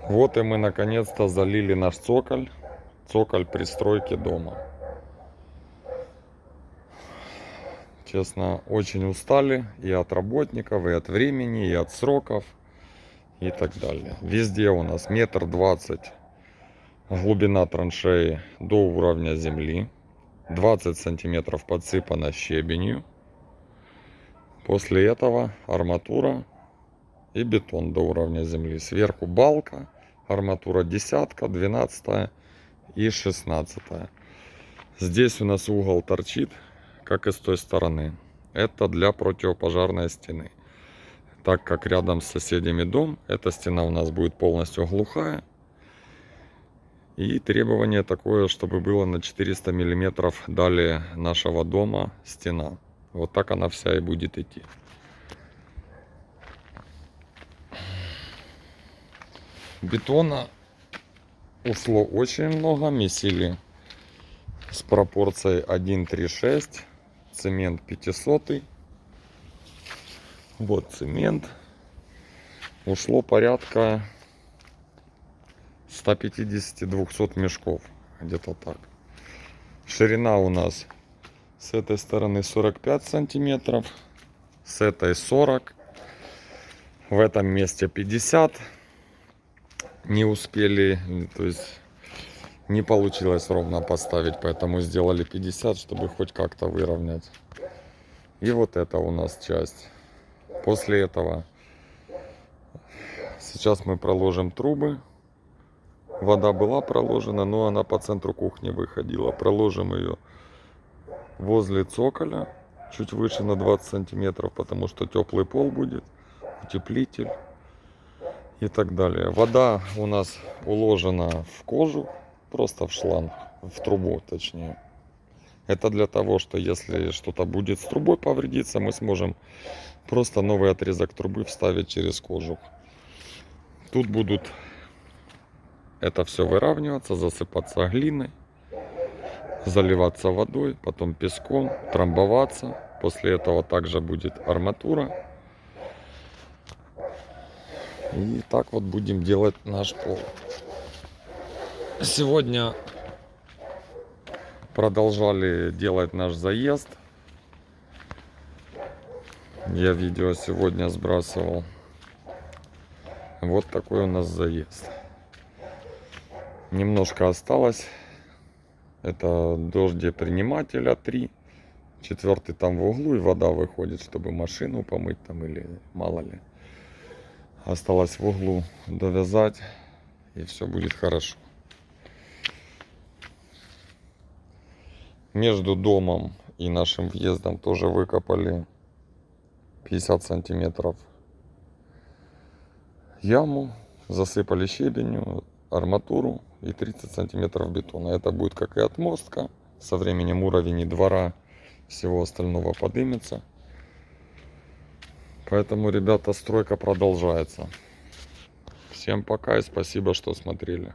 Вот и мы наконец-то залили наш цоколь. Цоколь пристройки дома. Честно, очень устали и от работников, и от времени, и от сроков, и так далее. Везде у нас 1,20 м глубина траншеи до уровня земли. 20 сантиметров подсыпано щебенью. После этого арматура и бетон до уровня земли. Сверху балка, арматура 10, 12 и 16. Здесь у нас угол торчит, как и с той стороны. Это для противопожарной стены. Так как рядом с соседями дом, эта стена у нас будет полностью глухая. И требование такое, чтобы было на 400 миллиметров далее нашего дома стена. Вот так она вся и будет идти. Бетона ушло очень много. Месили с пропорцией 1:3,6. Цемент 500. Вот цемент. Ушло порядка 150-200 мешков. Где-то так. Ширина у нас с этой стороны 45 сантиметров. С этой 40. В этом месте 50. Не успели, то есть не получилось ровно поставить, поэтому сделали 50, чтобы хоть как-то выровнять. И вот это у нас часть. После этого сейчас мы проложим трубы. Вода была проложена, но она по центру кухни выходила. Проложим ее возле цоколя, чуть выше на 20 сантиметров, потому что теплый пол будет, утеплитель и так далее. Вода у нас уложена в кожу, просто в шланг, в трубу точнее. Это для того, что если что-то будет с трубой повредиться, мы сможем просто новый отрезок трубы вставить через кожух. Тут будут это все выравниваться, засыпаться глиной, заливаться водой, потом песком, трамбоваться. После этого также будет арматура. И так вот будем делать наш пол. Сегодня продолжали делать наш заезд. Я видео сегодня сбрасывал. Вот такой у нас заезд. Немножко осталось. Это дождепринимателя 3. 4 там в углу, и вода выходит, чтобы машину помыть там или мало ли. Осталось в углу довязать, и все будет хорошо. Между домом и нашим въездом тоже выкопали 50 сантиметров яму, засыпали щебенью, арматуру и 30 сантиметров бетона. Это будет как и отмостка. Со временем уровень и двора, всего остального поднимется. Поэтому, ребята, стройка продолжается. Всем пока и спасибо, что смотрели.